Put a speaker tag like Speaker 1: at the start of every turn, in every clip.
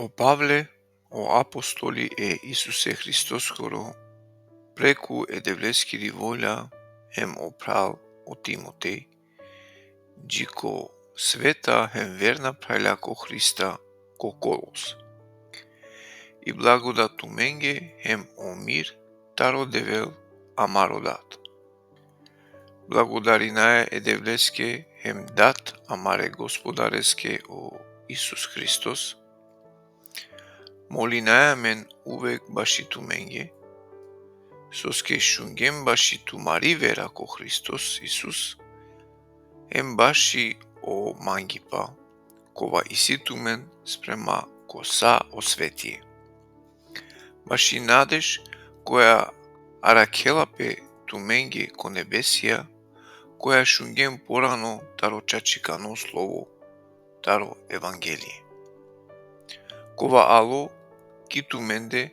Speaker 1: О Павле, о апостоли е Исусе Христоскоро, преку едевлескири волја, ем опрал о Тимотеј, джико света хем верна прајля ко Христа, ко Колос. И благодат туменге хем о мир, таро девел амародат. Благодаринаја едевлеске хем дат амаре Господареске о Исус Христос, молинаја мен увек баши туменге, соске шунгем баши тумари вера ко Христос Исус, ем баши о мангипа, кова иситумен спрема коса осветие. Баши надеж која аракелапе туменге ко небесија, која шунгем порано таро чачикано слово, таро евангелие. Кова ало ки туменде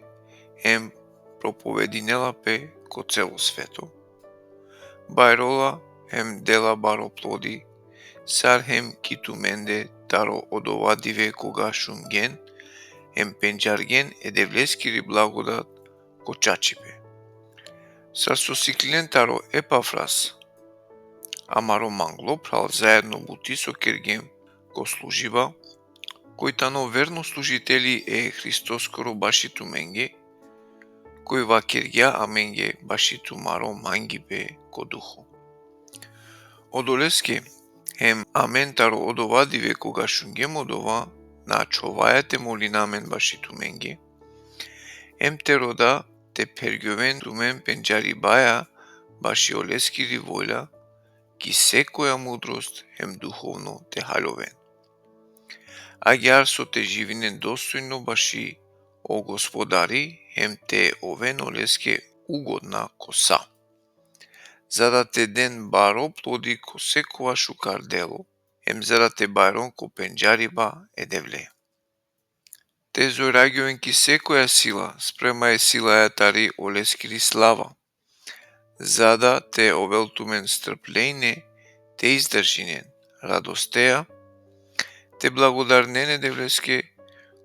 Speaker 1: ем проповединелапе ко цело свето. Бајрола хем дела баро плоди, сар хем ки туменде таро одовадиве кога шунген, ем пенџарген едевлескири благодат ко чачипе. Сар сосиклен таро Епафрас, амаро мангло прал заедно бути со кергем ко служива, кој тано верно служители е Христоскоро баши туменге, кој ва кергја аменге баши тумаро мангипе ко духу. Одолеске хем амен таро одовадиве кога шунгем одова, на човајате молинамен баши туменге, ем те рода те пергјовен тумен пенџари баја баши олескири волја, ки секоја мудрост хем духовно те халјовен. Агјар со те живинен достојно баши о Господари, хем те овен олеске угодна коса, за да те ден баро плоди ко секоја шукар дело, хем за да те бајрон ко пенџариба едевле. Те зојраѓовен ки секоја сила, спрема е сила ја тари олескири слава, за да те овелтумен стрплејне, те издржинен, радостеа, те благодарнене девлеске,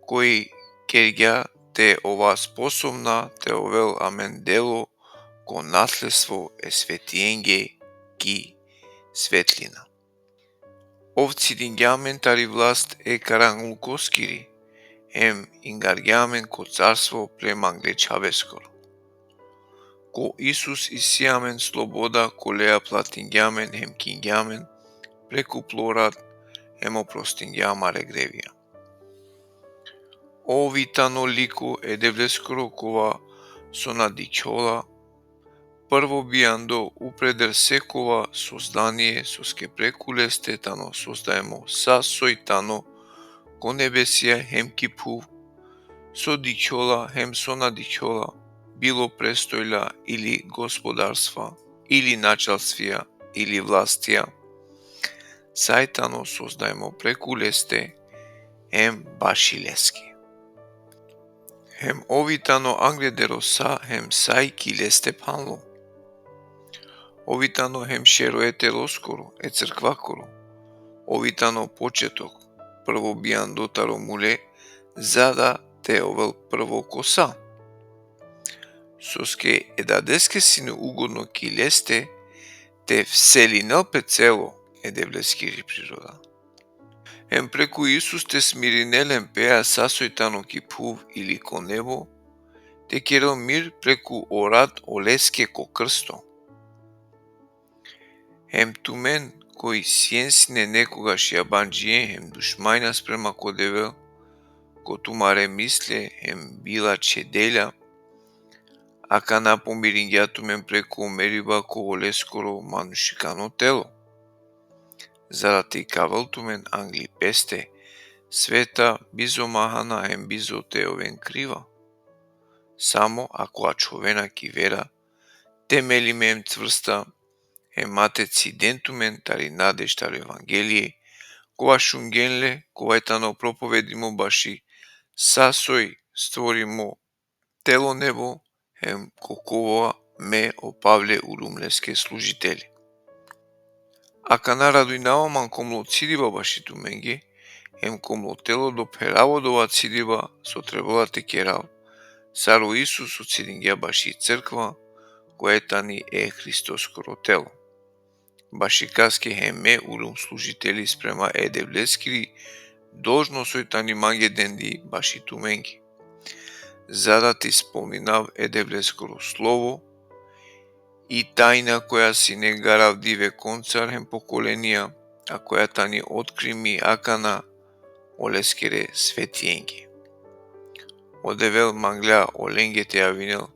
Speaker 1: кои кергја те ова способна те овел амен дело ко наследство е светиенге ки светлина. Овци дингјамен тари власт е каранлукоскири, ем ингарѓамен ко царство премангле чавескоро. Ко Исус исијамен слобода колеа платингјамен хем кингјамен, преку плорат емо простингјамаре гревија. О витано лико едевлескоро кова со надичола, прво бијандо упредер секова создание соске прекулесте тано создаемо са сојтано ко небесија хем кипу, со дичола хем со надичола, било престојла или господарства, или началствија, или властија, сајтано создаемо прекулесте, хем баши лески. Хем овитано англедеро са, хем сај ки лесте панло. Овитано хем шеро етероскоро, е црквакоро. Овитано почеток, прво бијандо таро муле, за да те овел прво коса. Соске едадеске сине угодно ки лесте, те вселинел пе цело едевлескири природа. Ем преку Исус те смиринелен пеа сасојтано ки пув или ко небо, те керел мир преку орат олеске ко крсто. Хем тумен кој сиенсине некогаш јабанџие хем душмајна спрема ко девел, ко тумаре мисле хем била чеделја, ака на помирингјатумен преку омериба ко олескоро манушикано тело. За да те кавелтумен англи песте, света бизо махана хем бизо те овен крива. Само ако ачовена ки вера, темелиме ем цврста, хем матеци дентумен тари надеж таро евангелие, кова шунгенле, кова етано проповедимо баши, сасој створимо тело небо, хем кокова ме о Павле урумлеске служители. Ака нарадуј наоман комлоцидива баши туменге, ем комлотело до пераводова цидиба со треболате керал, саро Исус од цидингја баши црква, којатани е Христоскоро тело. Баши каске хеме улум служители спрема едевлескири, должно сојтани маге денди баши туменги. За ти споминав едевлескоро слово, и тајна која си не гарав диве концарен поколенија, а која тани откри ми акана олескере светиенги. Одевел манглја оленгете авинел,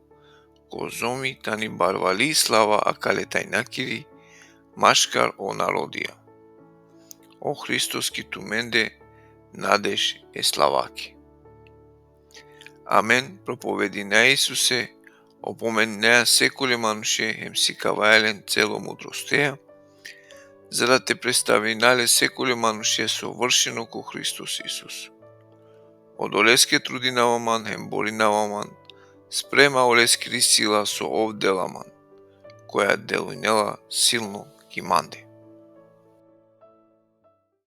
Speaker 1: козоми тани барвали слава акале тајнакири, машкар о народија. О Христоски туменде, надеж е славаки. Амен, проповеди на Исусе, опоменеа секоле мануше ем си каваелен цело мудростеја, за да те представи нале секоле мануше совршено ко Христос Исус. Од олеске труди наваман ем бори наваман, спрема олескири сила со ов деламан, која делујнела силно ги манде.